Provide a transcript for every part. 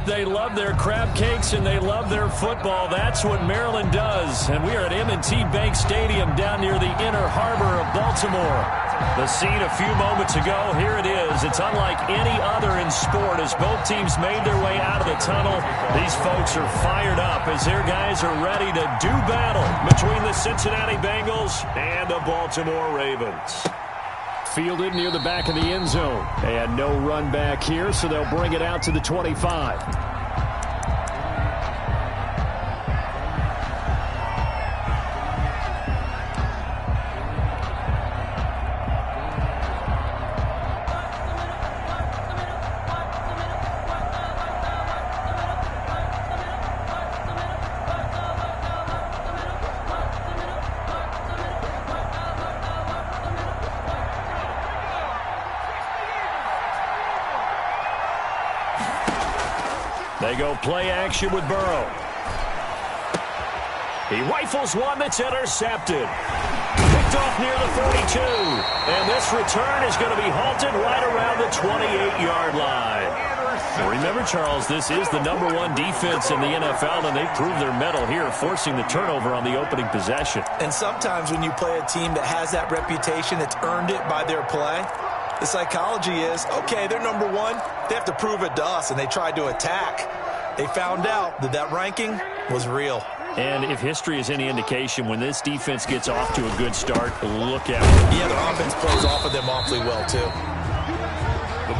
They love their crab cakes and they love their football. That's what Maryland does. And we are at M&T Bank Stadium down near the Inner Harbor of Baltimore. The scene a few moments ago, here it is. It's unlike any other in sport as both teams made their way out of the tunnel. These folks are fired up as their guys are ready to do battle between the Cincinnati Bengals and the Baltimore Ravens. Fielded near the back of the end zone. They had no run back here, so they'll bring it out to the 25. They go play action with Burrow. He rifles one that's intercepted. Picked off near the 32. And this return is going to be halted right around the 28-yard line. Remember, Charles, this is the #1 defense in the NFL, and they proved their mettle here, forcing the turnover on the opening possession. And sometimes when you play a team that has that reputation, that's earned it by their play, the psychology is, okay, they're #1. They have to prove it to us, and they tried to attack. They found out that that ranking was real. And if history is any indication, when this defense gets off to a good start, look out. Yeah, the offense plays off of them awfully well, too.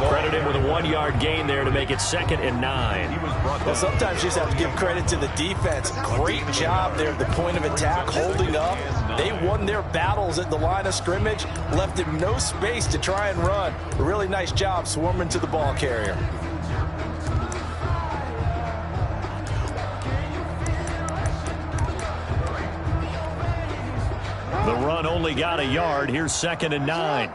Credited with a 1-yard gain there to make it 2nd and 9. Well, sometimes you just have to give credit to the defense. Great job there at the point of attack, holding up. They won their battles at the line of scrimmage, left him no space to try and run. A really nice job swarming to the ball carrier. The run only got a yard. Here's 2nd and 9.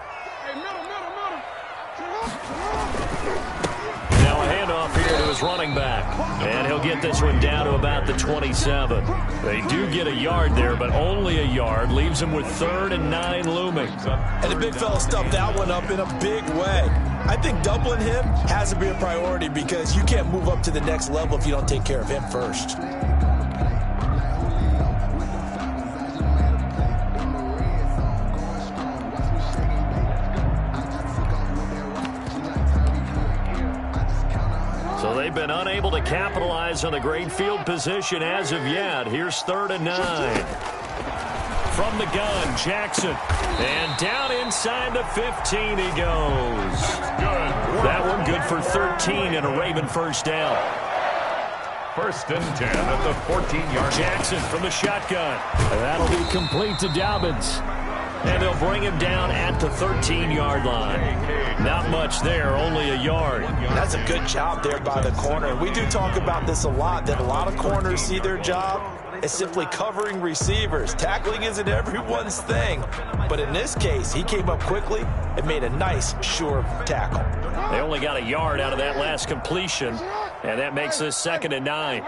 Now a handoff here to his running back. And he'll get this one down to about the 27. They do get a yard there, but only a yard. Leaves him with 3rd and 9 looming. And the big fella stuffed that one up in a big way. I think doubling him has to be a priority because you can't move up to the next level if you don't take care of him first. So they've been unable to capitalize on the great field position as of yet. Here's 3rd and 9. From the gun, Jackson. And down inside the 15 he goes. That one good for 13 and a Raven first down. 1st and 10 at the 14-yard. Jackson from the shotgun. That'll be complete to Dobbins. And they'll bring him down at the 13-yard line. Not much there, only a yard. That's a good job there by the corner. We do talk about this a lot, that a lot of corners see their job as simply covering receivers. Tackling isn't everyone's thing. But in this case, he came up quickly and made a nice, sure tackle. They only got a yard out of that last completion, and that makes this 2nd and 9.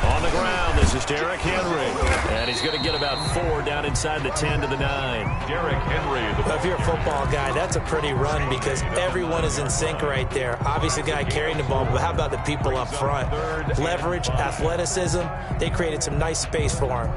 On the ground, this is Derrick Henry. And he's going to get about 4 down inside the 10 to the 9. Derrick Henry. If you're a football guy, that's a pretty run because everyone is in sync right there. Obviously, the guy carrying the ball, but how about the people up front? Leverage, athleticism, they created some nice space for him.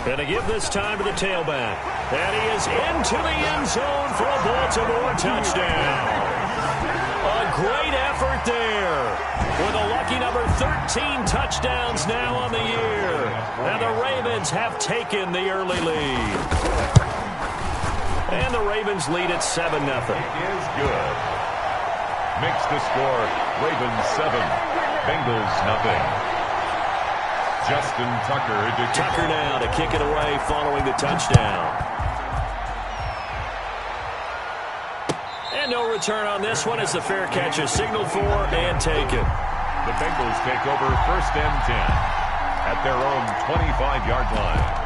And to give this time to the tailback. And he is into the end zone for a Baltimore touchdown. A great effort there. With a lucky number 13 touchdowns now on the year. And the Ravens have taken the early lead. And the Ravens lead at 7-0. Is good. Makes the score Ravens 7, Bengals nothing. Justin Tucker to Tucker now to kick it away following the touchdown. And no return on this one as the fair catch is signaled for and taken. The Bengals take over 1st and 10 at their own 25-yard line.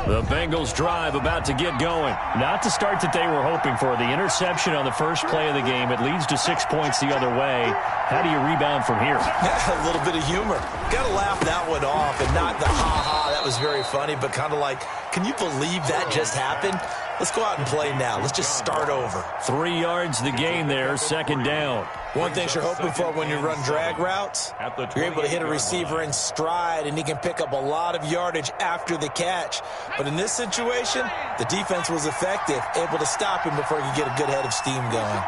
The Bengals drive about to get going. Not the start that they were hoping for. The interception on the first play of the game. It leads to 6 points the other way. How do you rebound from here? A little bit of humor. Got to laugh that one off, and not the ha-ha. That was very funny, but kind of like, can you believe that just happened? Let's go out and play now. Let's just start over. 3 yards the gain there, second down. One thing you're hoping for when you run drag routes, you're able to hit a receiver in stride, and he can pick up a lot of yardage after the catch. But in this situation, the defense was effective, able to stop him before he could get a good head of steam going.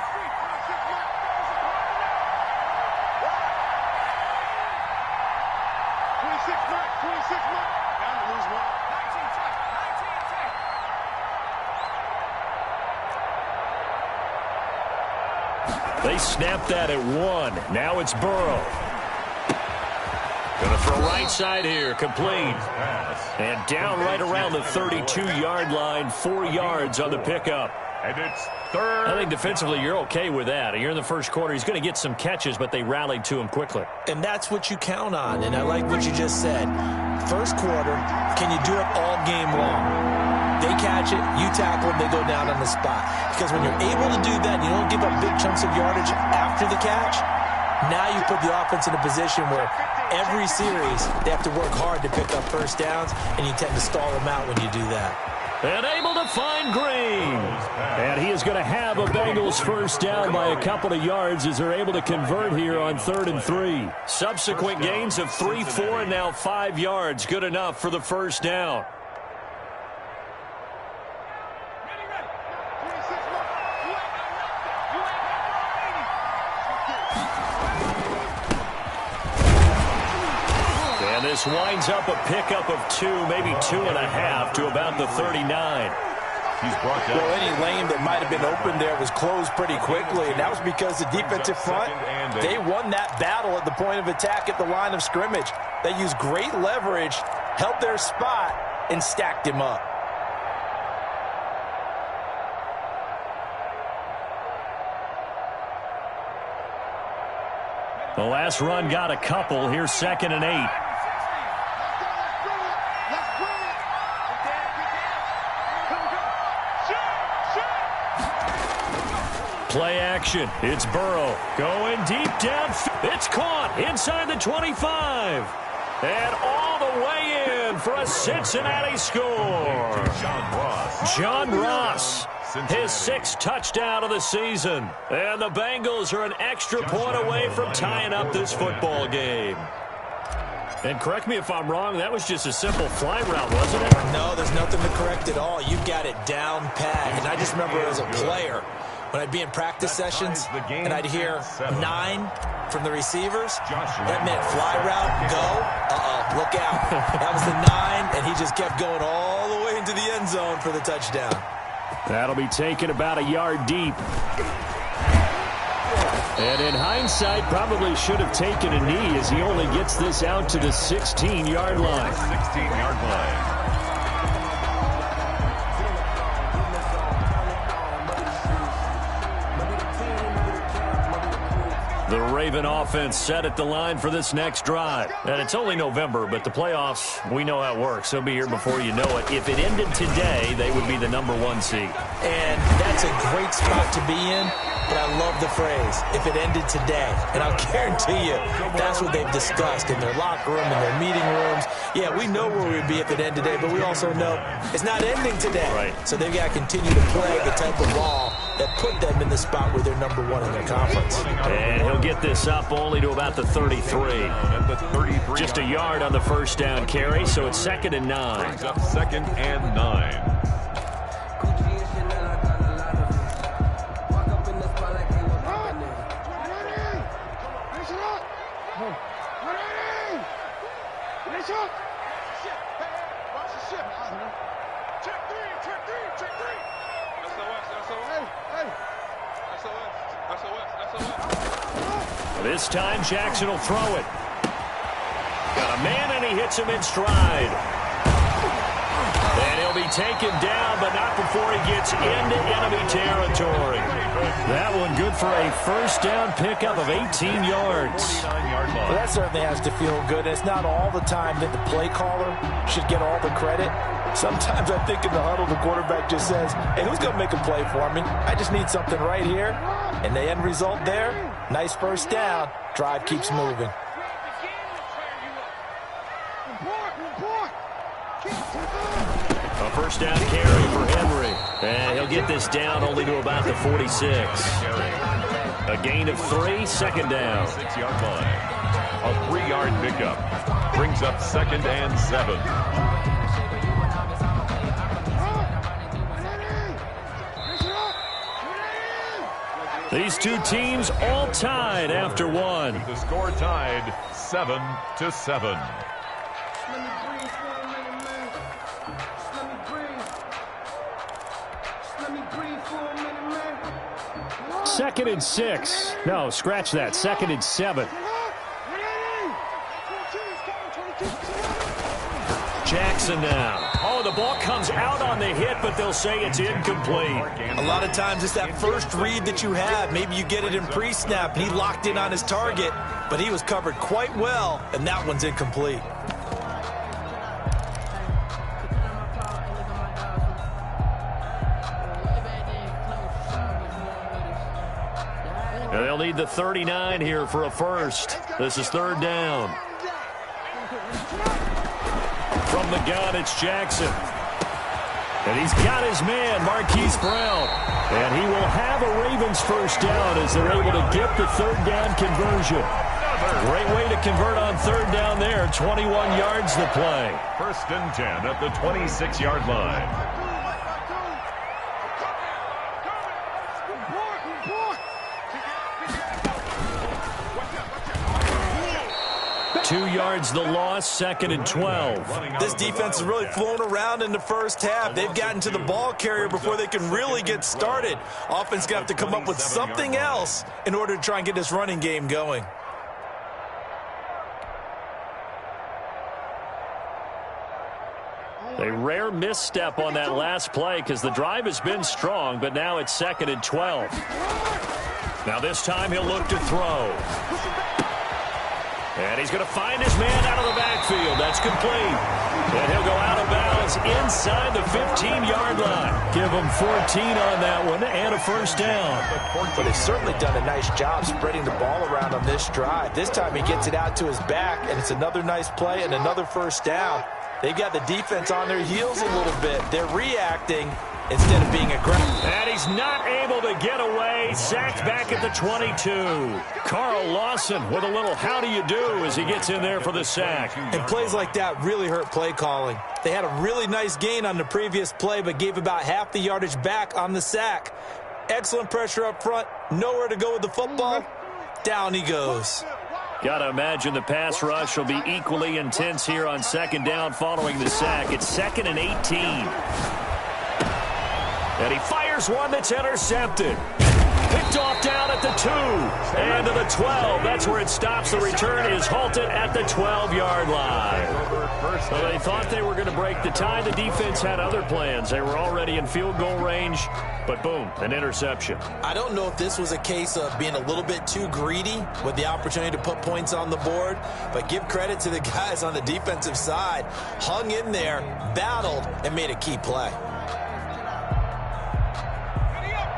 They snapped that at 1. Now it's Burrow. Going to throw right side here. Complete. And down right around the 32-yard line. 4 yards on the pickup. And it's third. I think defensively you're okay with that. You're in the first quarter. He's going to get some catches, but they rallied to him quickly. And that's what you count on. And I like what you just said. First quarter, can you do it all game long? They catch it, you tackle them, they go down on the spot. Because when you're able to do that, you don't give up big chunks of yardage after the catch, now you put the offense in a position where every series they have to work hard to pick up first downs, and you tend to stall them out when you do that. And able to find Green. And he is going to have a Bengals first down by a couple of yards as they're able to convert here on 3rd and 3. Subsequent gains of 3, 4, and now 5 yards. Good enough for the first down. And this winds up a pickup of 2, maybe 2.5 to about the 39. He's brought down. Well, any lane that might have been open there was closed pretty quickly, and that was because the defensive front, they won that battle at the point of attack at the line of scrimmage. They used great leverage, held their spot, and stacked him up. The last run got a couple. Here's 2nd and 8. Play action. It's Burrow going deep down. It's caught inside the 25. And all the way in for a Cincinnati score. John Ross, his 6th touchdown of the season. And the Bengals are an extra point away from tying up this football game. And correct me if I'm wrong, that was just a simple fly route, wasn't it? No, there's nothing to correct at all. You got it down pat. And I just remember as a player, when I'd be in practice sessions and I'd hear 9 from the receivers, that meant fly route, go, look out. That was the 9, and he just kept going all the way into the end zone for the touchdown. That'll be taken about a yard deep. And in hindsight, probably should have taken a knee as he only gets this out to the 16-yard line. 16-yard line. The Raven offense set at the line for this next drive. And it's only November, but the playoffs, we know how it works. They'll be here before you know it. If it ended today, they would be the #1 seed. And that's a great spot to be in, but I love the phrase, if it ended today. And I'll guarantee you, that's what they've discussed in their locker room, in their meeting rooms. Yeah, we know where we'd be if it ended today, but we also know it's not ending today. Right. So they've got to continue to play the type of ball that put them in the spot where they're #1 in their conference. And he'll get this up only to about the 33. Just a yard on the first down carry, so it's 2nd and 9. Brings up 2nd and 9. This time, Jackson will throw it. Got a man, and he hits him in stride. And he'll be taken down, but not before he gets into enemy territory. That one good for a first down pickup of 18 yards. Well, that certainly has to feel good. It's not all the time that the play caller should get all the credit. Sometimes I think in the huddle, the quarterback just says, hey, who's going to make a play for me? I just need something right here. And the end result there, nice first down. Drive keeps moving. A first down carry for Henry. And he'll get this down only to about the 46. A gain of 3, second down. 6-yard line. A 3-yard pickup. Brings up 2nd and 7. These two teams all tied after one. The score tied 7-7. Second and 6. No, scratch that. 2nd and 7. Jackson now. Oh, the ball comes out on the hit, but they'll say it's incomplete. A lot of times it's that first read that you have. Maybe you get it in pre-snap, and he locked in on his target, but he was covered quite well, and that one's incomplete. And they'll need the 39 here for a first. This is 3rd down. From the gun, it's Jackson. And he's got his man, Marquise Brown. And he will have a Ravens first down as they're able to get the 3rd down conversion. Great way to convert on 3rd down there. 21 yards to play. 1st and 10 at the 26-yard line. 2 yards the loss, 2nd and 12. This defense has really flown around in the first half. They've gotten to the ball carrier before they can really get started. Offense got to come up with something else in order to try and get this running game going. A rare misstep on that last play because the drive has been strong, but now it's 2nd and 12. Now this time he'll look to throw. And he's going to find his man out of the backfield. That's complete. And he'll go out of bounds inside the 15-yard line. Give him 14 on that one and a first down. But they've certainly done a nice job spreading the ball around on this drive. This time he gets it out to his back, and it's another nice play and another first down. They've got the defense on their heels a little bit. They're reacting instead of being aggressive. And he's not able to get away. Sacked back at the 22. Carl Lawson with a little how do you do as he gets in there for the sack. And plays like that really hurt play calling. They had a really nice gain on the previous play, but gave about half the yardage back on the sack. Excellent pressure up front. Nowhere to go with the football. Down he goes. Got to imagine the pass rush will be equally intense here on 2nd down following the sack. It's 2nd and 18. And he fires one that's intercepted. Picked off down at the 2. And to the 12. That's where it stops. The return is halted at the 12-yard line. So they thought they were going to break the tie. The defense had other plans. They were already in field goal range. But boom, an interception. I don't know if this was a case of being a little bit too greedy with the opportunity to put points on the board. But give credit to the guys on the defensive side. Hung in there, battled, and made a key play.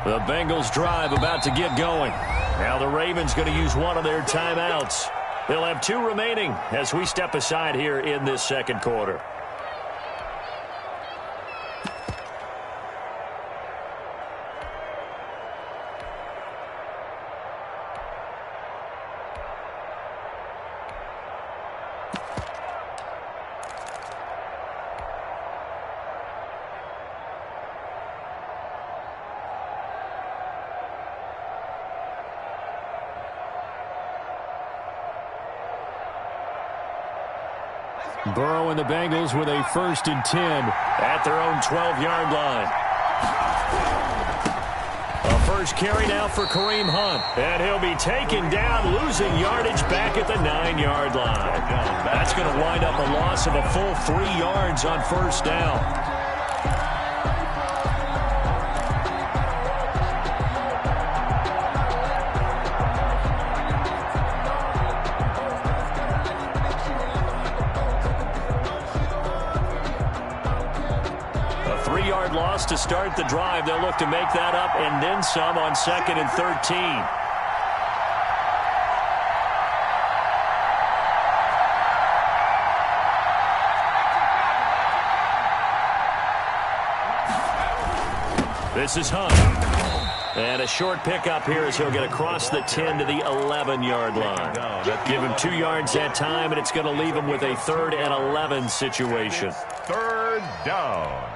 The Bengals drive about to get going. Now the Ravens going to use one of their timeouts. They'll have 2 remaining as we step aside here in this 2nd quarter. Burrow and the Bengals with a 1st and 10 at their own 12-yard line. A first carry now for Kareem Hunt. And he'll be taken down, losing yardage back at the 9-yard line. That's going to wind up a loss of a full 3 yards on 1st down. 3-yard loss to start the drive. They'll look to make that up and then some on 2nd and 13. This is Hunt. And a short pickup here as he'll get across the 10 to the 11-yard line. Give him 2 yards that time, and it's going to leave him with a 3rd and 11 situation. 3rd down.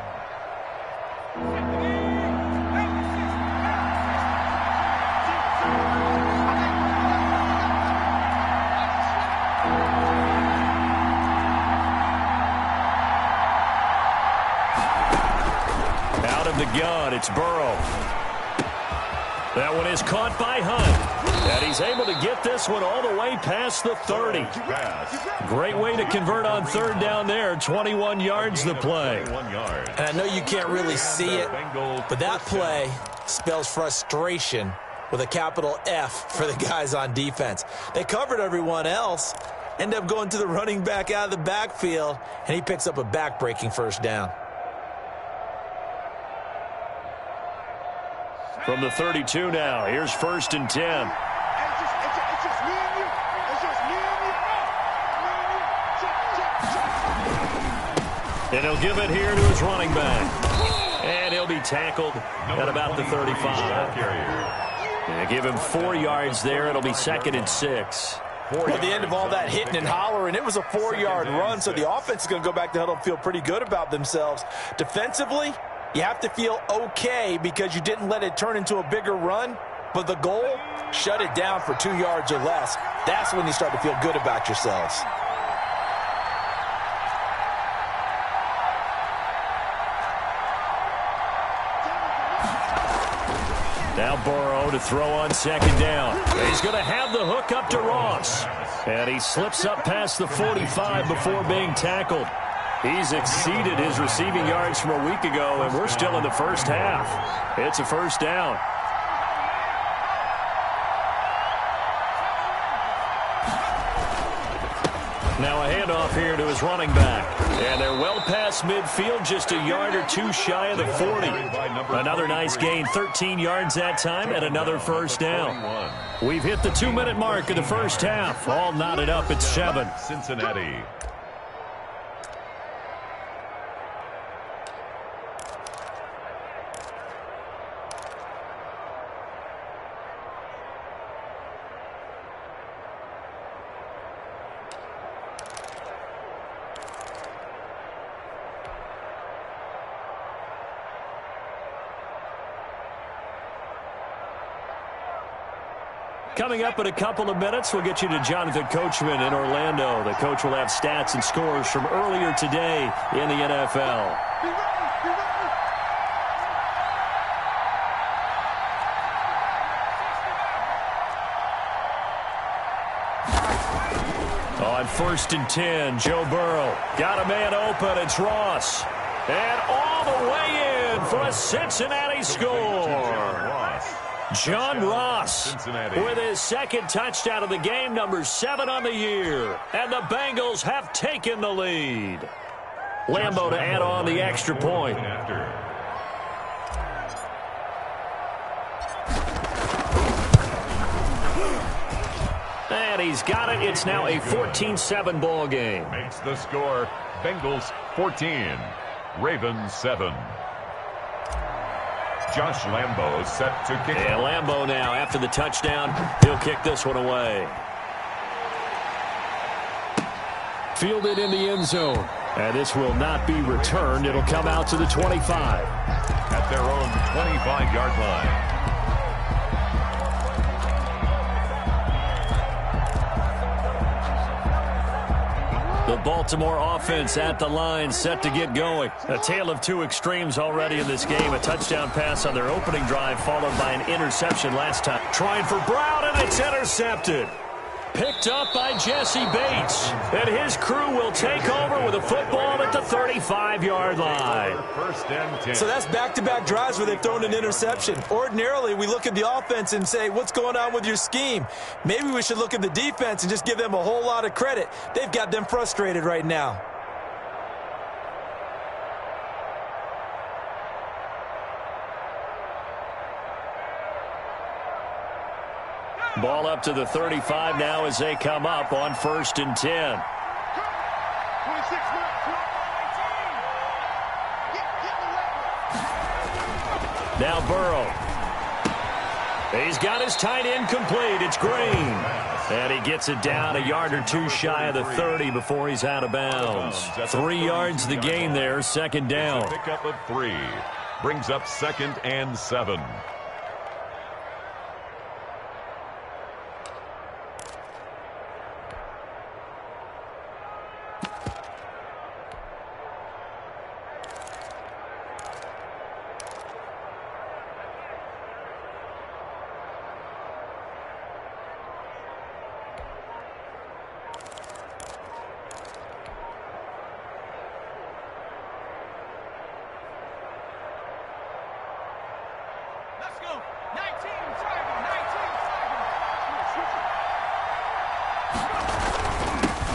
Out of the gun, it's Burrow. That one is caught by Hunt. And he's able to get this one all the way past the 30. Great way to convert on 3rd down there. 21 yards the play. And I know you can't really see it, but that play spells frustration with a capital F for the guys on defense. They covered everyone else, end up going to the running back out of the backfield, and he picks up a back-breaking 1st down. From the 32 now, here's 1st and 10. And he'll give it here to his running back. And he'll be tackled at about the 35. And give him 4 yards there. It'll be 2nd and 6. At the end of all that hitting and hollering, it was a 4-yard run, so the offense is going to go back to huddle and feel pretty good about themselves. Defensively, you have to feel okay because you didn't let it turn into a bigger run, but the goal, shut it down for 2 yards or less. That's when you start to feel good about yourselves. Now Burrow to throw on 2nd down. He's going to have the hook up to Ross. And he slips up past the 45 before being tackled. He's exceeded his receiving yards from a week ago, and we're still in the 1st half. It's a 1st down. Now a handoff here to his running back. And they're well past midfield, just a yard or 2 shy of the 40. Another nice gain, 13 yards that time, and another 1st down. We've hit the 2-minute mark of the 1st half. All knotted up at 7. Cincinnati. Coming up in a couple of minutes, we'll get you to Jonathan Coachman in Orlando. The coach will have stats and scores from earlier today in the NFL. On 1st and 10, Joe Burrow got a man open. It's Ross. And all the way in for a Cincinnati score. John Ross with his 2nd touchdown of the game, number 7 on the year. And the Bengals have taken the lead. Lambeau to add on the extra point. And he's got it. It's now a 14-7 ball game. Makes the score Bengals 14, Ravens 7. Josh Lambeau set to kick. And Lambeau now, after the touchdown, he'll kick this one away. Fielded in the end zone. And this will not be returned. It'll come out to the 25. At their own 25-yard line. The Baltimore offense at the line, set to get going. A tale of 2 extremes already in this game. A touchdown pass on their opening drive, followed by an interception last time. Trying for Brown, and it's intercepted. Picked up by Jesse Bates. And his crew will take over with a football at the 35-yard line. So that's back-to-back drives where they've thrown an interception. Ordinarily, we look at the offense and say, what's going on with your scheme? Maybe we should look at the defense and just give them a whole lot of credit. They've got them frustrated right now. Ball up to the 35 now as they come up on 1st and 10. Now Burrow. He's got his tight end complete. It's Green. And he gets it down a yard or two shy of the 30 before he's out of bounds. 3 yards the gain there, 2nd down. Pick up of 3. Brings up 2nd and 7.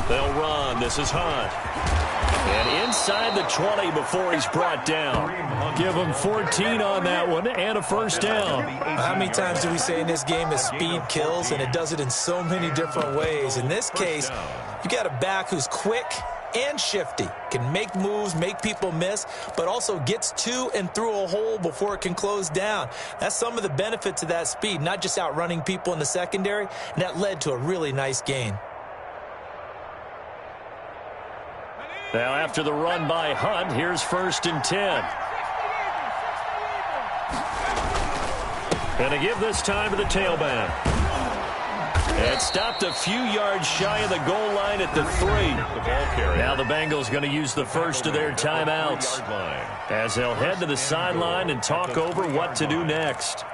They'll run. This is Hunt. And inside the 20 before he's brought down. Give him 14 on that one and a 1st down. How many times do we say in this game that speed kills, and it does it in so many different ways? In this case, you got a back who's quick and shifty, can make moves, make people miss, but also gets to and through a hole before it can close down. That's some of the benefits of that speed, not just outrunning people in the secondary, and that led to a really nice gain. Now after the run by Hunt, here's 1st and 10. And to give this time to the tailback. And stopped a few yards shy of the goal line at the 3. Now the Bengals going to use the first of their timeouts as they'll head to the sideline and talk over what to do next.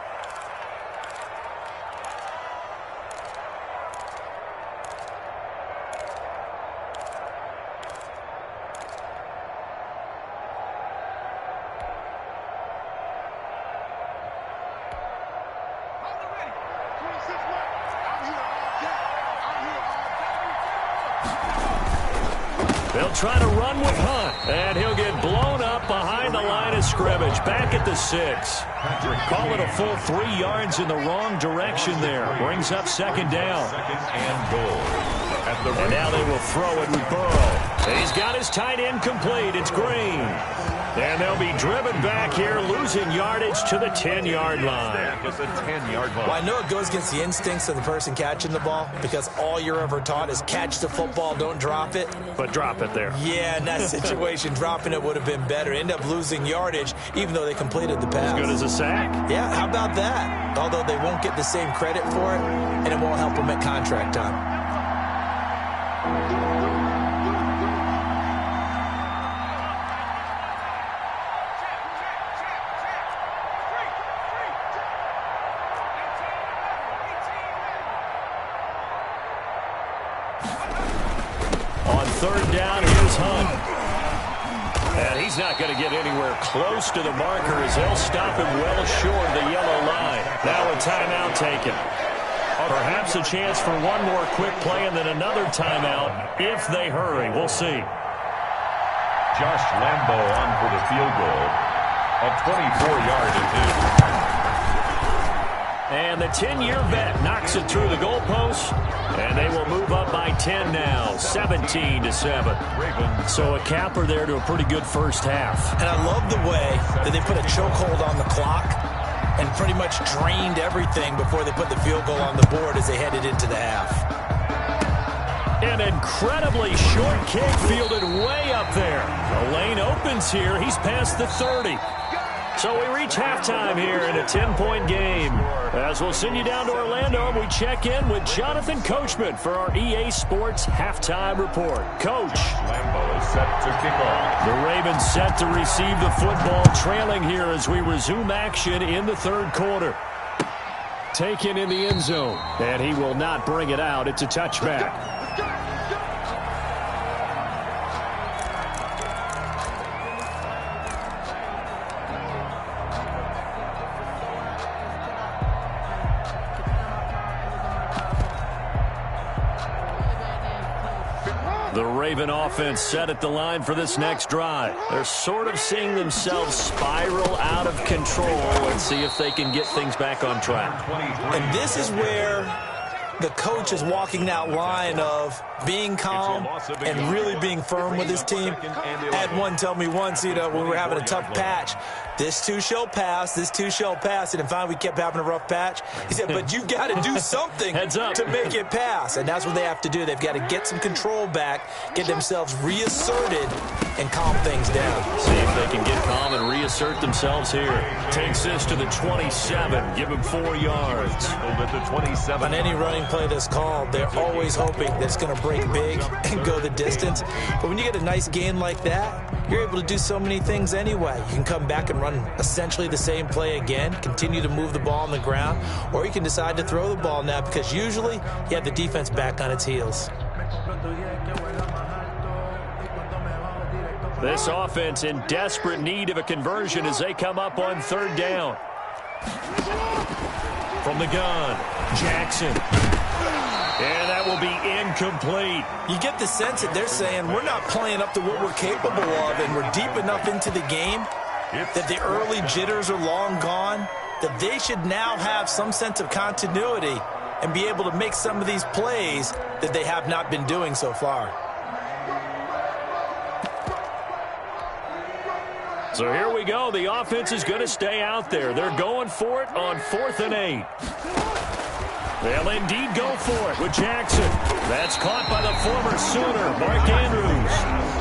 They'll try to run with Hunt, and he'll get blown up behind the line of scrimmage, back at the 6. Call it a full 3 yards in the wrong direction there. Brings up 2nd down. 2nd and goal. And now they will throw it with Burrow. He's got his tight end complete. It's Green. And they'll be driven back here, losing yardage to the 10-yard line. It's a 10-yard line. Well, I know it goes against the instincts of the person catching the ball because all you're ever taught is catch the football, don't drop it. But drop it there. Yeah, in that situation, dropping it would have been better. End up losing yardage, even though they completed the pass. As good as a sack. Yeah, how about that? Although they won't get the same credit for it, and it won't help them at contract time. On 3rd down, here's Hunt. And he's not going to get anywhere close to the marker as they'll stop him well short of the yellow line. Now a timeout taken. Perhaps a chance for one more quick play and then another timeout if they hurry. We'll see. Josh Lambo on for the field goal. A 24-yard attempt. And the 10-year vet knocks it through the goalpost. And they will move up by 10 now, 17-7. So a capper there to a pretty good first half. And I love the way that they put a chokehold on the clock and pretty much drained everything before they put the field goal on the board as they headed into the half. An incredibly short kick fielded way up there. The lane opens here. He's past the 30. So we reach halftime here in a 10-point game. As we'll send you down to Orlando, and we check in with Jonathan Coachman for our EA Sports Halftime Report. Coach. Lambo is set to kick off. The Ravens set to receive the football, trailing here as we resume action in the 3rd quarter. Taken in the end zone, and he will not bring it out. It's a touchback. The Raven offense set at the line for this next drive. They're sort of seeing themselves spiral out of control. Let's see if they can get things back on track. And this is where the coach is walking that line of being calm and really being firm with his team. I had one tell me once, when we were having a tough patch, this too shall pass, this too shall pass, and finally we kept having a rough patch. He said, but you've got to do something to make it pass, and that's what they have to do. They've got to get some control back, get themselves reasserted, and calm things down. See if they can get calm and reassert themselves here. Takes this to the 27, give him 4 yards. At the 27. On any running play that's called, they're always hoping that it's going to break big and go the distance. But when you get a nice gain like that, you're able to do so many things anyway. You can come back and run essentially the same play again, continue to move the ball on the ground, or you can decide to throw the ball now because usually you have the defense back on its heels. This offense in desperate need of a conversion as they come up on 3rd down. From the gun, Jackson. And that will be incomplete. You get the sense that they're saying we're not playing up to what we're capable of, and we're deep enough into the game that the early jitters are long gone, that they should now have some sense of continuity and be able to make some of these plays that they have not been doing so far. So here we go. The offense is going to stay out there. They're going for it on 4th and 8. They'll indeed go for it with Jackson. That's caught by the former Sooner, Mark Andrews.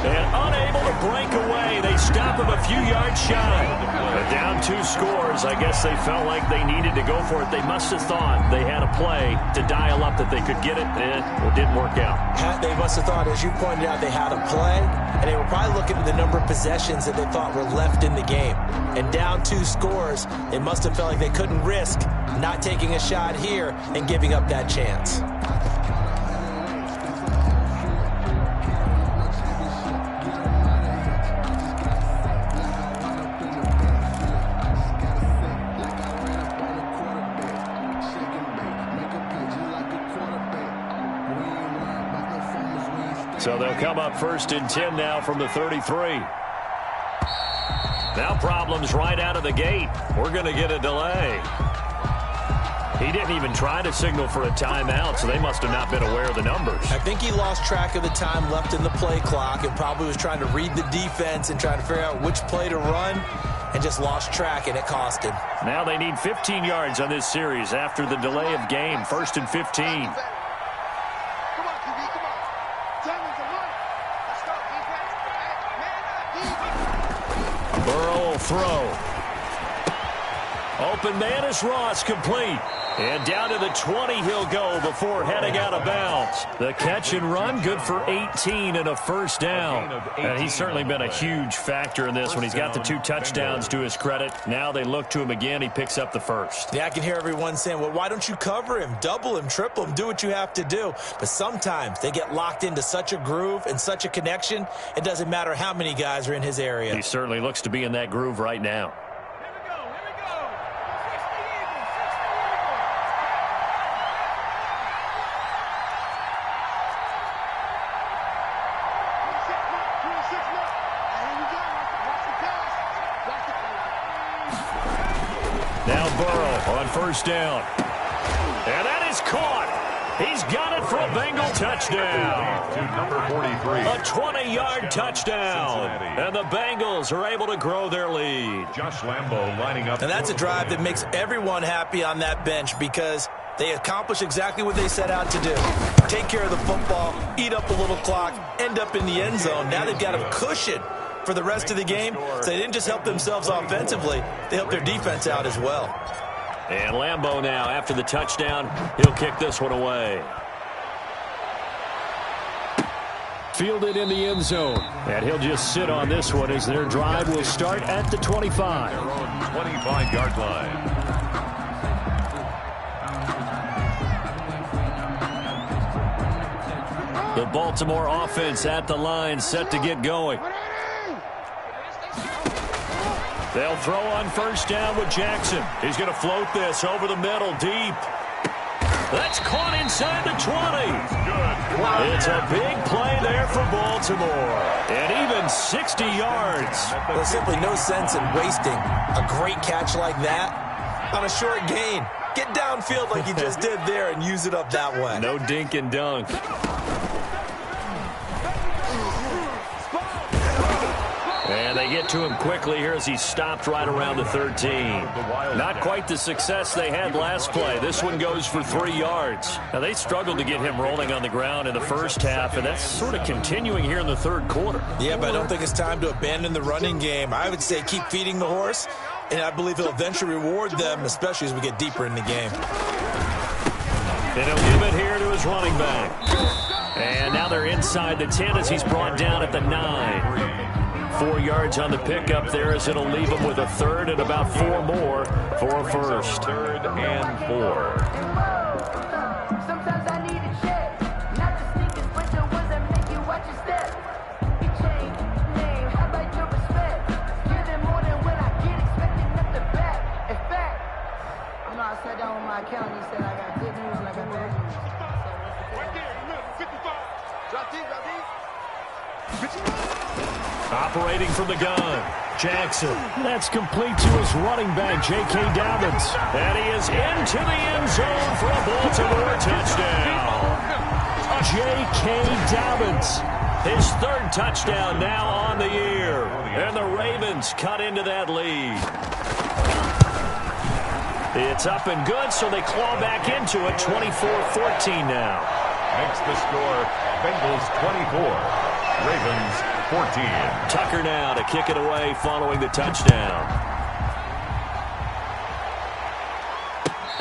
And unable to break away, they stop him a few yards shy. But down 2 scores, I guess they felt like they needed to go for it. They must have thought they had a play to dial up that they could get it, and it didn't work out. They must have thought, as you pointed out, they had a play, and they were probably looking at the number of possessions that they thought were left in the game. And down 2 scores, they must have felt like they couldn't risk not taking a shot here and giving up that chance. So they'll come up 1st and 10 now from the 33. Now problems right out of the gate. We're going to get a delay. He didn't even try to signal for a timeout, so they must have not been aware of the numbers. I think he lost track of the time left in the play clock and probably was trying to read the defense and trying to figure out which play to run and just lost track, and it cost him. Now they need 15 yards on this series after the delay of game. 1st and 15. Burrow will throw. Open man is Ross, complete. And down to the 20 he'll go before heading out of bounds. The catch and run, good for 18 and a 1st down. And he's certainly been a huge factor in this when he's got the 2 touchdowns to his credit. Now they look to him again. He picks up the 1st. Yeah, I can hear everyone saying, well, why don't you cover him, double him, triple him, do what you have to do. But sometimes they get locked into such a groove and such a connection, it doesn't matter how many guys are in his area. He certainly looks to be in that groove right now. Now Burrow on 1st down. And that is caught. He's got it for a Bengal touchdown. To number 43. A 20-yard touchdown. And the Bengals are able to grow their lead. Josh Lambo lining up. And that's a drive that makes everyone happy on that bench because they accomplish exactly what they set out to do. Take care of the football, eat up a little clock, end up in the end zone. Now they've got a cushion for the rest of the game. So they didn't just help themselves offensively, they helped their defense out as well. And Lambo now, after the touchdown, he'll kick this one away. Fielded in the end zone. And he'll just sit on this one as their drive will start at the 25. Their own 25-yard line. The Baltimore offense at the line, set to get going. They'll throw on 1st down with Jackson. He's going to float this over the middle, deep. That's caught inside the 20. Good. It's a big play there for Baltimore. And even 60 yards. There's simply no sense in wasting a great catch like that on a short gain. Get downfield like you just did there and use it up that way. No dink and dunk. And they get to him quickly here as he stopped right around the 13. Not quite the success they had last play. This one goes for 3 yards. Now, they struggled to get him rolling on the ground in the first half, and that's sort of continuing here in the third quarter. Yeah, but I don't think it's time to abandon the running game. I would say keep feeding the horse, and I believe he'll eventually reward them, especially as we get deeper in the game. And he'll give it here to his running back. And now they're inside the 10 as he's brought down at the 9. 4 yards on the pickup there as it'll leave him with a third and about 4 more for a first. 3rd and 4. Sometimes I need a check, not the sneakers, but the ones that make you watch your step. You change name, how about your respect? Give them more than what I get, expecting nothing back. In fact, you know, I sat down with my accountant, he said I got good news and I got bad news. Right there, look, 55. Drop these. Operating from the gun, Jackson. That's complete to his running back, J.K. Dobbins. And he is into the end zone for a Baltimore touchdown. J.K. Dobbins, his 3rd touchdown now on the year. And the Ravens cut into that lead. It's up and good, so they claw back into it, 24-14 now. Makes the score Bengals 24, Ravens 14. Tucker now to kick it away following the touchdown.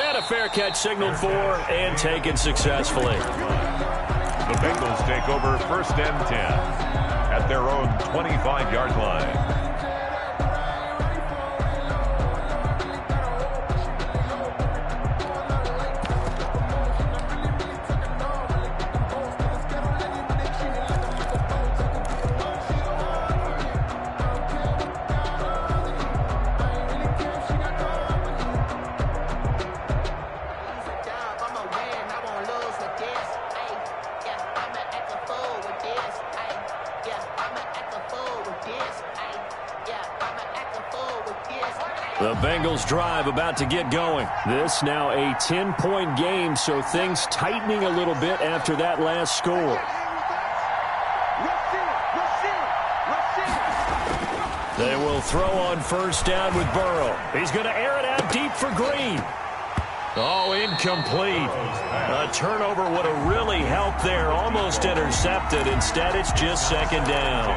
And a fair catch signaled for and taken successfully. The Bengals take over 1st and 10 at their own 25-yard line. The Bengals drive about to get going. This now a 10-point game, so things tightening a little bit after that last score. They will throw on 1st down with Burrow. He's going to air it out deep for Green. Oh, incomplete. A turnover would have really helped there. Almost intercepted. Instead, it's just 2nd down.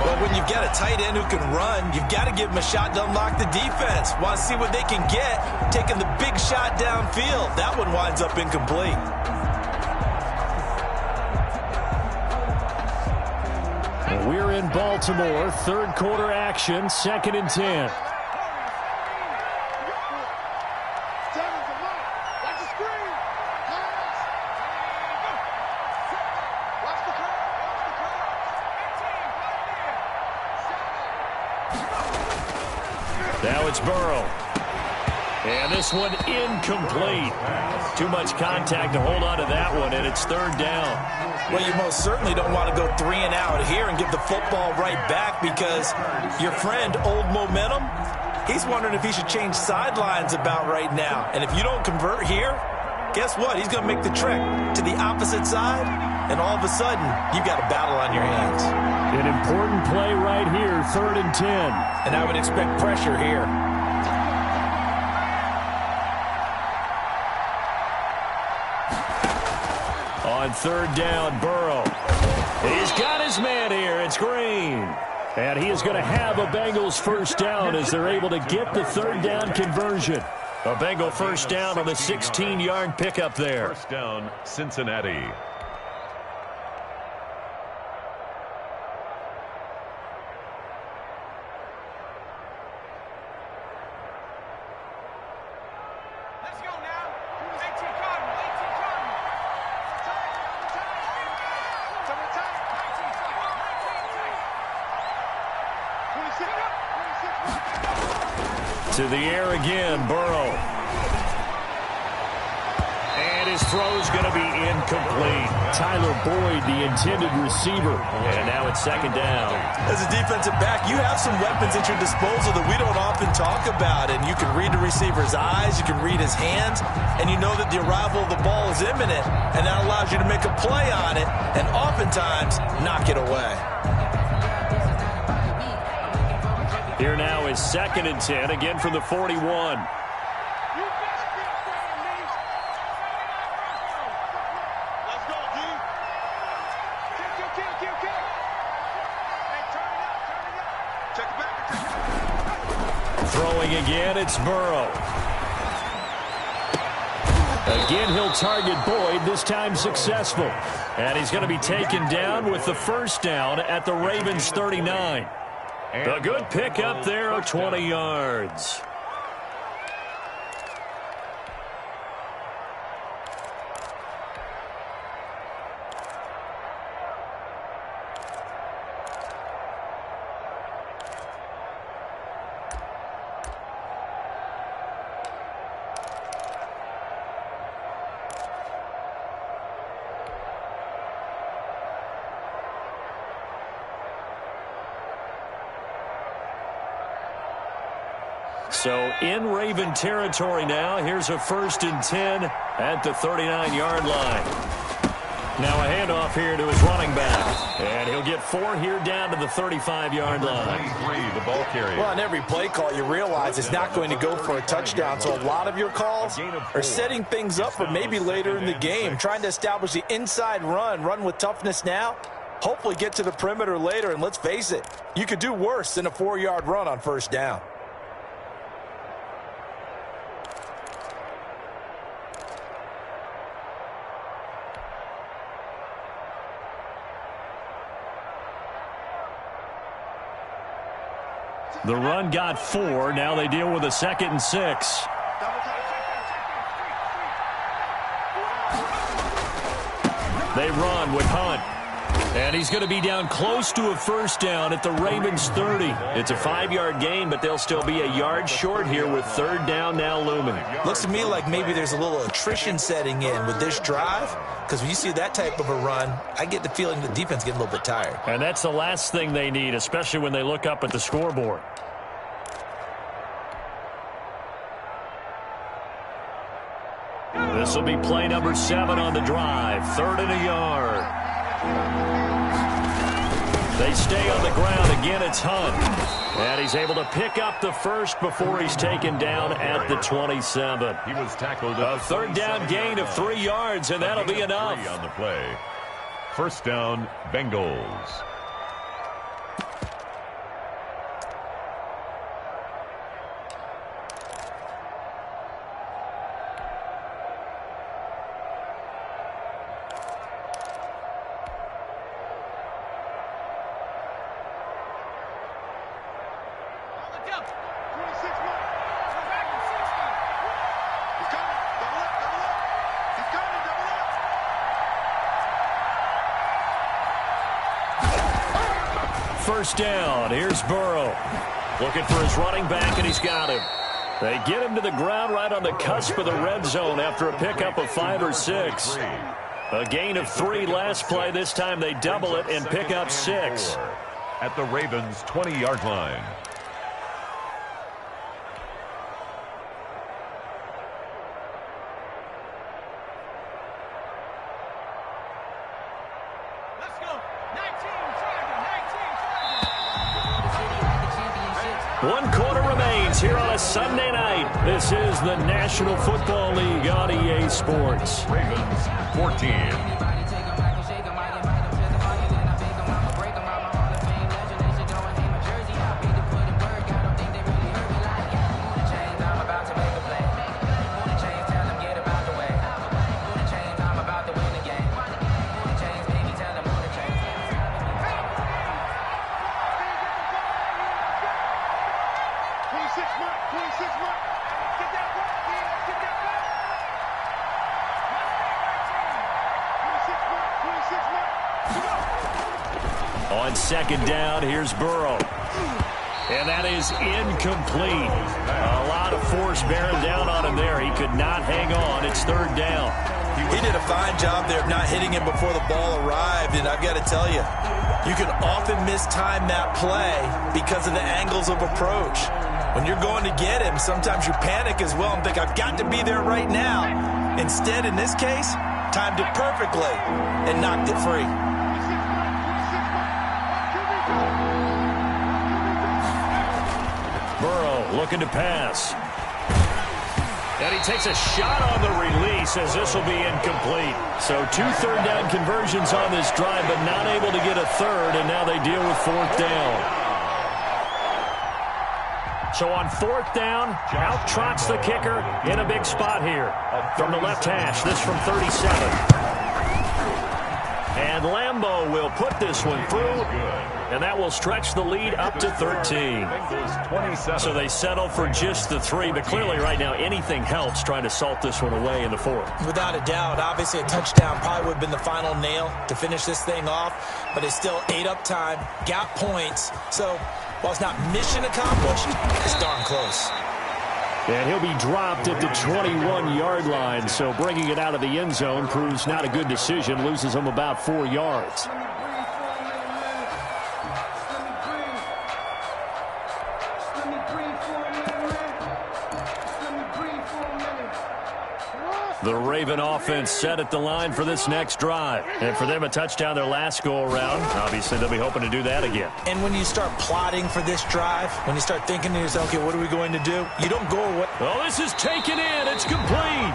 Well, when you've got a tight end who can run, you've got to give him a shot to unlock the defense. Want to see what they can get, taking the big shot downfield. That one winds up incomplete. We're in Baltimore. 3rd quarter action, 2nd and 10. Now it's Burrow. And this one incomplete. Too much contact to hold on to that one, and it's 3rd down. Well, you most certainly don't want to go 3 and out here and give the football right back because your friend, Old Momentum, he's wondering if he should change sidelines about right now. And if you don't convert here, guess what? He's going to make the trek to the opposite side, and all of a sudden, you've got a battle on your hands. An important play right here, 3rd and 10. And I would expect pressure here. On 3rd down, Burrow. He's got his man here. It's Green. And he is going to have a Bengals 1st down as they're able to get the 3rd down conversion. A Bengal 1st down on the 16-yard pickup there. 1st down, Cincinnati. To the air again, Burrow. And his throw's going to be incomplete. Tyler Boyd, the intended receiver. And now it's second down. As a defensive back, you have some weapons at your disposal that we don't often talk about. And you can read the receiver's eyes, you can read his hands, and you know that the arrival of the ball is imminent. And that allows you to make a play on it and oftentimes knock it away. Here now is second and 10, again from the 41. Throwing again, it's Burrow. Again, he'll target Boyd, this time successful. And he's going to be taken down with the first down at the Ravens' 39. A good pickup there of 20 yards. So in Raven territory now. Here's a 1st and 10 at the 39-yard line. Now a handoff here to his running back. And he'll get 4 here down to the 35-yard line. 23, the ball carrier. Well, on every play call, you realize it's not going to go for a touchdown. So a lot of your calls are setting things up for maybe later in the game, trying to establish the inside run with toughness now. Hopefully get to the perimeter later. And let's face it, you could do worse than a 4-yard run on first down. The run got 4. Now they deal with a 2nd and 6. They run with Hunt. And he's going to be down close to a first down at the Ravens' 30. It's a 5-yard gain, but they'll still be a yard short here with 3rd down now looming. Looks to me like maybe there's a little attrition setting in with this drive, because when you see that type of a run, I get the feeling the defense getting a little bit tired. And that's the last thing they need, especially when they look up at the scoreboard. This will be play number 7 on the drive. 3rd and a yard. They stay on the ground. Again, it's Hunt. And he's able to pick up the first before he's taken down at the 27. He was tackled A 3rd down gain of 3 yards, and that'll be enough. On the play. First down, Bengals. First down. Here's Burrow. Looking for his running back, and he's got him. They get him to the ground right on the cusp of the red zone after a pickup of 5 or 6. A gain of 3 last play. This time they double it and pick up 6. At the Ravens' 20-yard line. One quarter remains here on a Sunday night. This is the National Football League on EA Sports. Ravens 14. On second down, here's Burrow. And that is incomplete. A lot of force bearing down on him there. He could not hang on. It's 3rd down. He did a fine job there of not hitting him before the ball arrived, and I've got to tell you, you can often mistime that play because of the angles of approach. When you're going to get him, sometimes you panic as well and think, I've got to be there right now. Instead, in this case, timed it perfectly and knocked it free. Burrow looking to pass. And he takes a shot on the release as this will be incomplete. So 2 third-down conversions on this drive, but not able to get a third, and now they deal with 4th down. So on 4th down, out trots the kicker in a big spot here. From the left hash, this from 37. And Lambeau will put this one through, and that will stretch the lead up to 13. So they settle for just the 3, but clearly right now anything helps trying to salt this one away in the 4th. Without a doubt, obviously a touchdown probably would have been the final nail to finish this thing off, but it's still ate up time, got points, so while it's not mission accomplished, it's darn close. And he'll be dropped at the 21-yard line, so bringing it out of the end zone proves not a good decision, loses him about 4 yards. The Raven offense set at the line for this next drive. And for them, a touchdown their last go-around. Obviously, they'll be hoping to do that again. And when you start plotting for this drive, when you start thinking to yourself, okay, what are we going to do? You don't go away. Oh, this is taken in. It's complete.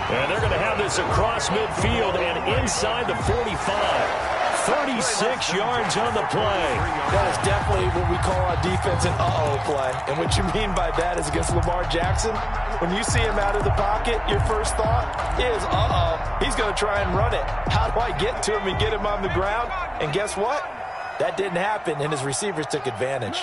And they're going to have this across midfield and inside the 45. 36 yards on the play. That is definitely what we call our defense an uh-oh play. And what you mean by that is against Lamar Jackson, when you see him out of the pocket, your first thought is, uh-oh, he's going to try and run it. How do I get to him and get him on the ground? And guess what? That didn't happen, and his receivers took advantage.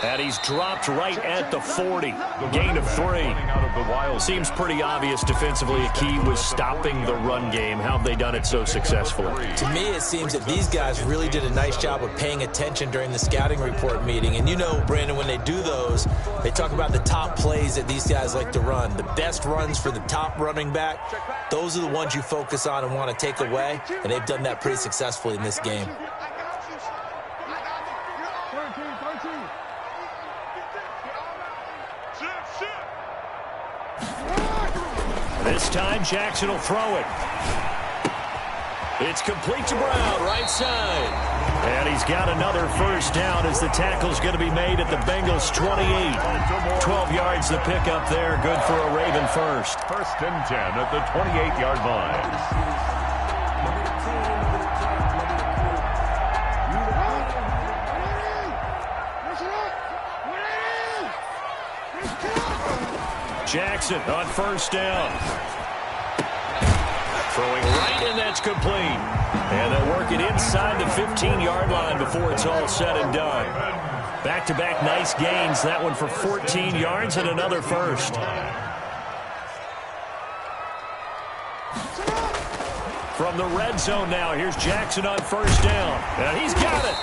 And he's dropped right at the 40. Gain of 3. Seems pretty obvious defensively. A key was stopping the run game. How have they done it so successfully? To me, it seems that these guys really did a nice job of paying attention during the scouting report meeting. And you know, Brandon, when they do those, they talk about the top plays that these guys like to run. The best runs for the top running back, those are the ones you focus on and want to take away. And they've done that pretty successfully in this game. This time, Jackson will throw it. It's complete to Brown, right side. And he's got another first down as the tackle's going to be made at the Bengals' 28. 12 yards the pickup there. Good for a Raven first. 1st and 10 at the 28-yard line. Jackson on first down. Throwing right, and that's complete. And they'll work it inside the 15-yard line before it's all said and done. Back-to-back nice gains. That one for 14 yards and another first. From the red zone now, here's Jackson on first down. And he's got it.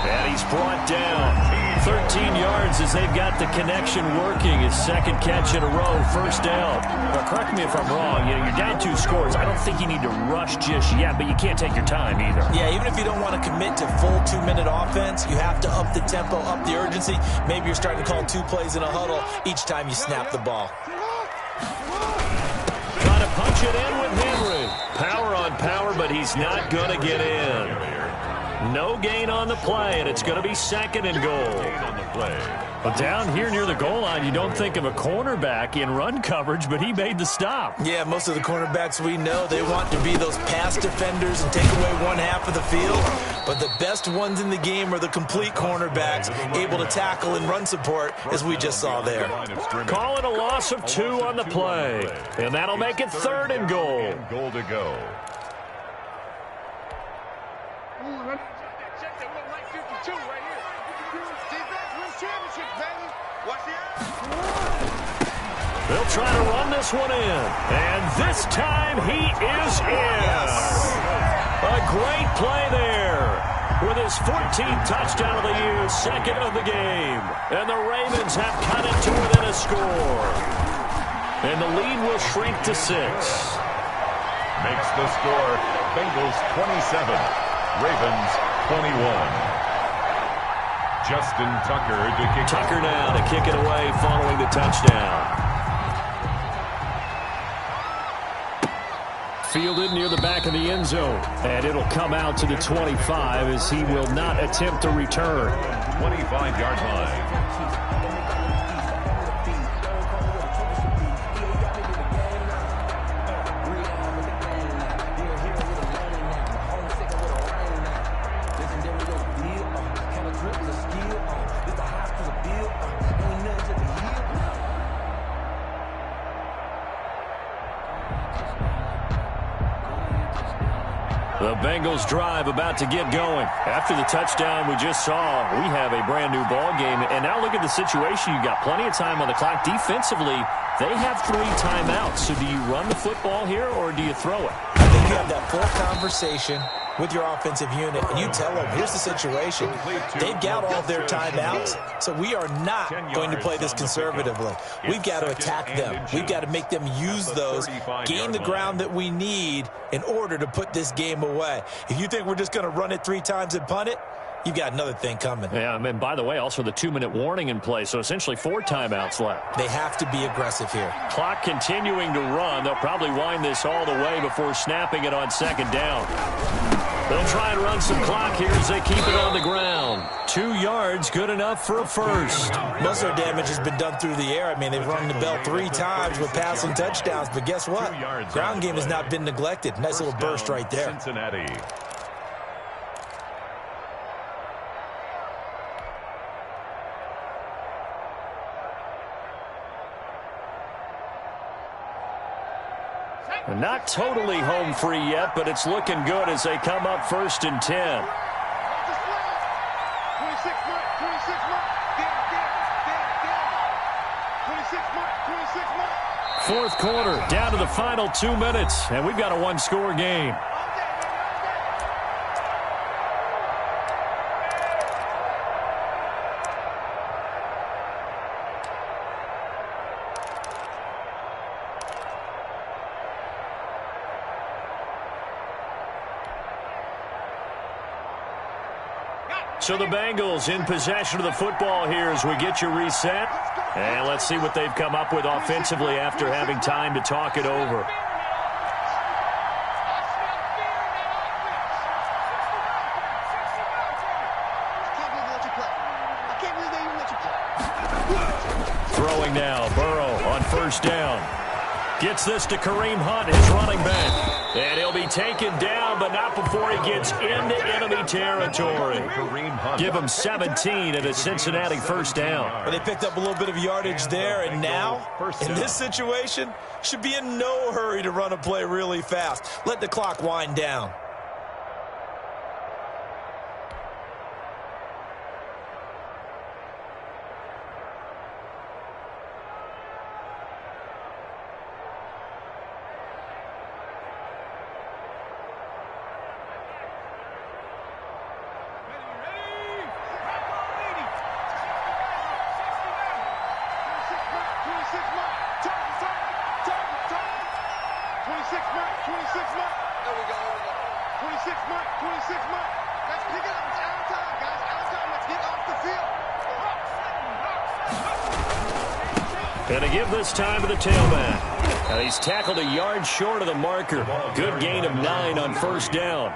And he's brought down. 13 yards as they've got the connection working. His second catch in a row, first down. Now, correct me if I'm wrong. You know, you're down 2 scores. I don't think you need to rush just yet, but you can't take your time either. Yeah, even if you don't want to commit to full 2-minute offense, you have to up the tempo, up the urgency. Maybe you're starting to call 2 plays in a huddle each time you snap the ball. Trying to punch it in with Henry. Power on power, but he's not going to get in. No gain on the play, and it's going to be 2nd and goal. But down here near the goal line, you don't think of a cornerback in run coverage, but he made the stop. Yeah, most of the cornerbacks we know, they want to be those pass defenders and take away one half of the field. But the best ones in the game are the complete cornerbacks, able to tackle and run support, as we just saw there. Call it a loss of 2 on the play, and that'll make it 3rd and goal. Goal to go. They'll try to run this one in. And this time he is in. A great play there. with his 14th touchdown of the year, second of the game. And the Ravens have cut it to within a score. And the lead will shrink to 6. Makes the score Bengals 27, Ravens 21. Justin Tucker to kick. Tucker now to kick it away following the touchdown. Fielded near the back of the end zone. And it'll come out to the 25 as he will not attempt to return. 25-yard line. The Bengals drive about to get going. After the touchdown we just saw, we have a brand new ball game. And now look at the situation. You've got plenty of time on the clock. Defensively, they have 3 timeouts. So do you run the football here or do you throw it? I think you have that full conversation with your offensive unit, and you tell them, here's the situation. They've got all their timeouts, so we are not going to play this conservatively. We've got to attack them. We've got to make them use those, gain the ground that we need in order to put this game away. If you think we're just going to run it 3 times and punt it, you've got another thing coming. Yeah, and by the way, also the 2-minute warning in play, so essentially 4 timeouts left. They have to be aggressive here. Clock continuing to run. They'll probably wind this all the way before snapping it on second down. They'll try and run some clock here as they keep it on the ground. 2 yards, good enough for a first. Most of their damage has been done through the air. I mean, they've rung the bell 3 times with passing touchdowns, but guess what? Ground game has not been neglected. Nice little burst right there. Cincinnati. Not totally home free yet, but it's looking good as they come up 1st and 10. Fourth quarter, down to the final 2 minutes, and we've got a 1-score game. So the Bengals in possession of the football here as we get you reset. And let's see what they've come up with offensively after having time to talk it over. Throwing now, Burrow on 1st down. Gets this to Kareem Hunt, his running back. And he'll be taken down, but not before he gets into enemy territory. Give him 17 at a Cincinnati 1st down. Well, they picked up a little bit of yardage there, and now, in this situation, should be in no hurry to run a play really fast. Let the clock wind down. And to give this time to the tailback. And he's tackled a yard short of the marker. Good gain of 9 on 1st down.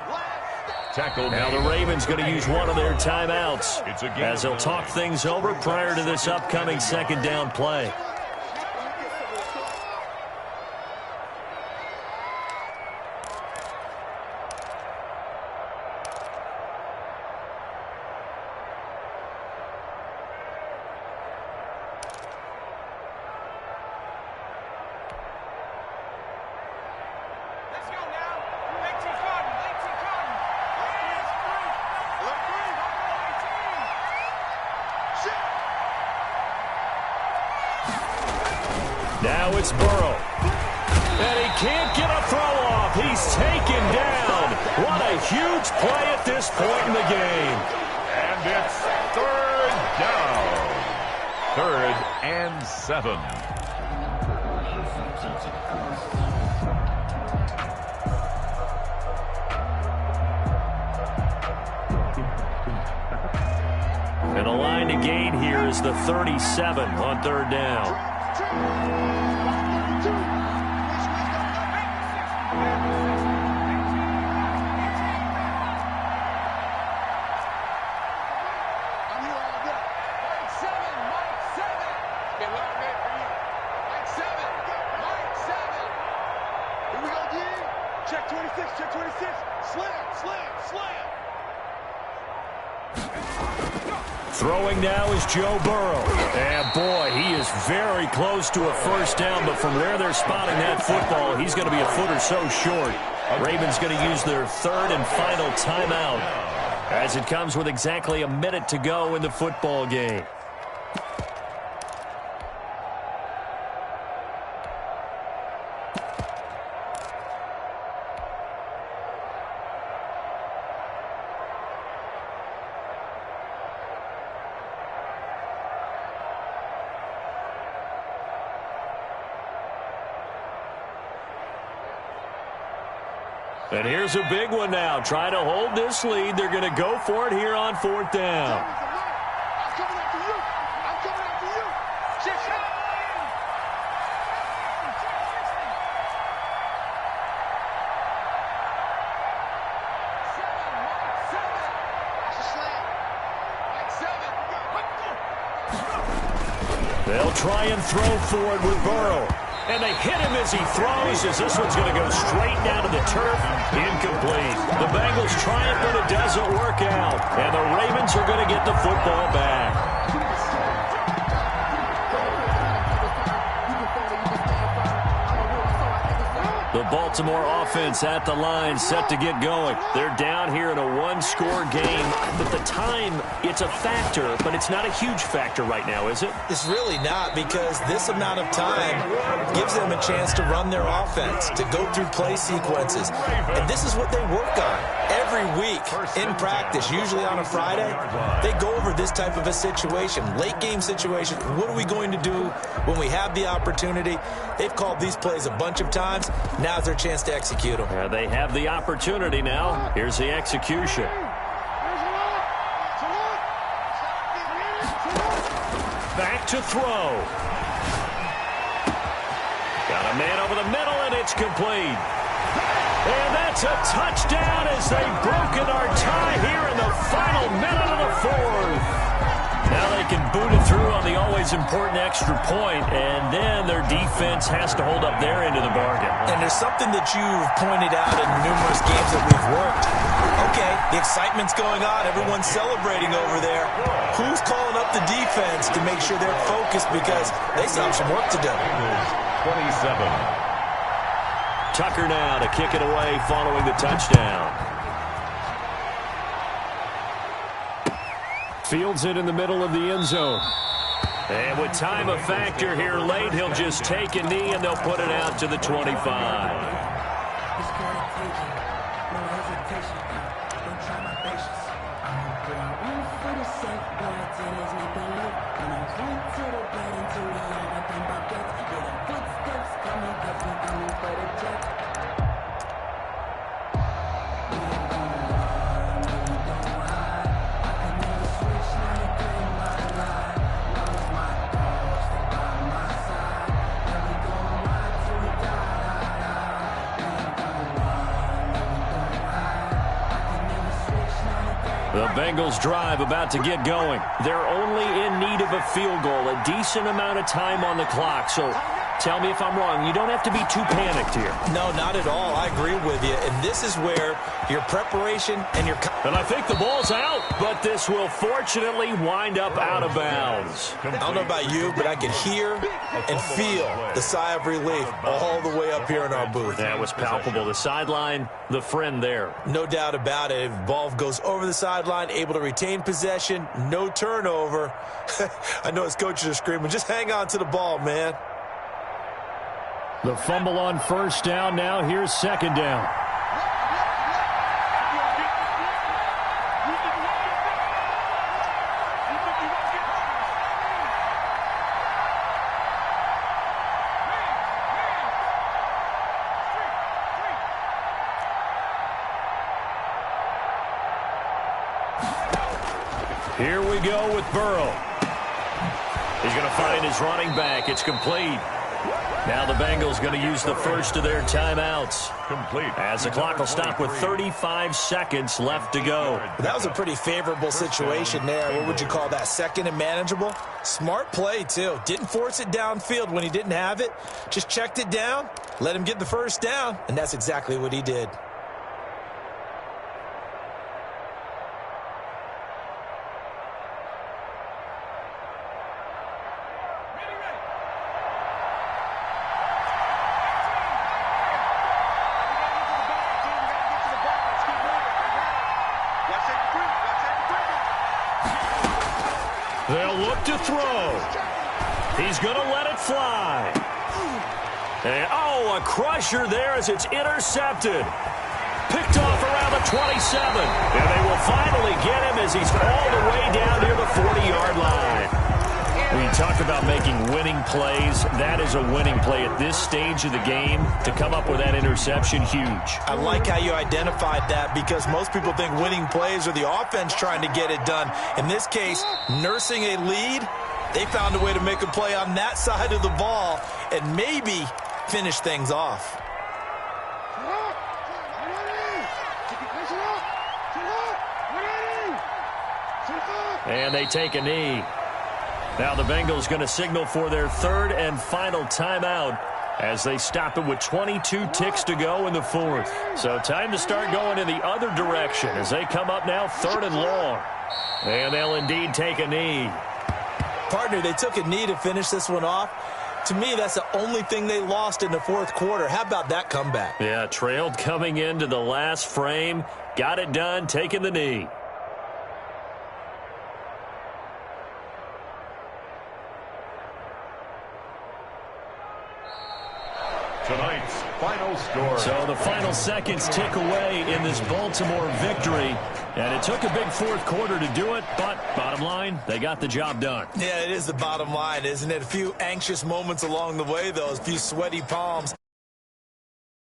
Now the Ravens going to use one of their timeouts as they'll talk things over prior to this upcoming 2nd down play. Now it's Burrow. And he can't get a throw off. He's taken down What a huge play at this point in the game. And it's third down. 3rd and 7. And the line to gain here is the 37 on 3rd down. Check 26, check 26. Slam. Throwing now is Joe Burrow. And boy, he is very close to a first down, but from where they're spotting that football, he's going to be a foot or so short. Ravens going to use their 3rd and final timeout as it comes with exactly a minute to go in the football game. And here's a big one now. Trying to hold this lead. They're going to go for it here on 4th down. I'm coming after you. They'll try and throw for it with Burrow. And they hit him as he throws, as this one's going to go straight down to the turf. Incomplete. The Bengals try it, but it doesn't work out. And the Ravens are going to get the football back. The Baltimore offense at the line, set to get going. They're down here in a one-score game. But the time, it's a factor, but it's not a huge factor right now, is it? It's really not, because this amount of time gives them a chance to run their offense, to go through play sequences. And this is what they work on every week in practice, usually on a Friday. They go over this type of a situation, late-game situation. What are we going to do when we have the opportunity? They've called these plays a bunch of times. Now's their chance to execute them. Yeah, they have the opportunity now. Here's the execution. Back to throw. Got a man over the middle, and it's complete. And that's a touchdown as they've broken our tie here in the final minute of the 4th. Now they can boot it through on the always important extra point, and then their defense has to hold up their end of the bargain. And there's something that you've pointed out in numerous games that we've worked. Okay, the excitement's going on. Everyone's celebrating over there. Who's calling up the defense to make sure they're focused, because they still have some work to do? 27. Tucker now to kick it away following the touchdown. Fields it in the middle of the end zone. And with time a factor here late, he'll just take a knee and they'll put it out to the 25. The Bengals drive about to get going. They're only in need of a field goal, a decent amount of time on the clock. So tell me if I'm wrong. You don't have to be too panicked here. No, not at all. I agree with you. And this is where your preparation and your... And I think the ball's out, but this will fortunately wind up out of bounds. I don't know about you, but I can hear and feel the sigh of relief all the way up here in our booth. That was palpable. The sideline, the friend there. No doubt about it. If the ball goes over the sideline, able to retain possession, no turnover. I know his coaches are screaming, just hang on to the ball, man. The fumble on first down. Now here's second down. Here we go with Burrow. He's going to find his running back. It's complete. Now the Bengals going to use the first of their timeouts. Complete. As the clock will stop with 35 seconds left to go. That was a pretty favorable situation there. What would you call that? Second and manageable? Smart play, too. Didn't force it downfield when he didn't have it. Just checked it down, let him get the first down, and that's exactly what he did. They'll look to throw. He's going to let it fly. And, oh, a crusher there as it's intercepted. Picked off around the 27. And they will finally get him as he's all the way down near the 40-yard line. When you talk about making winning plays, that is a winning play at this stage of the game. To come up with that interception, huge. I like how you identified that because most people think winning plays are the offense trying to get it done. In this case, nursing a lead, they found a way to make a play on that side of the ball and maybe finish things off. And they take a knee. Now the Bengals going to signal for their third and final timeout as they stop it with 22 ticks to go in the fourth. So time to start going in the other direction as they come up now third and long. And they'll indeed take a knee. Partner, they took a knee to finish this one off. To me, that's the only thing they lost in the fourth quarter. How about that comeback? Yeah, trailed coming into the last frame. Got it done, taking the knee. Tonight's final score. So the final seconds tick away in this Baltimore victory. And it took a big fourth quarter to do it, but bottom line, they got the job done. Yeah, it is the bottom line, isn't it? A few anxious moments along the way, though, a few sweaty palms.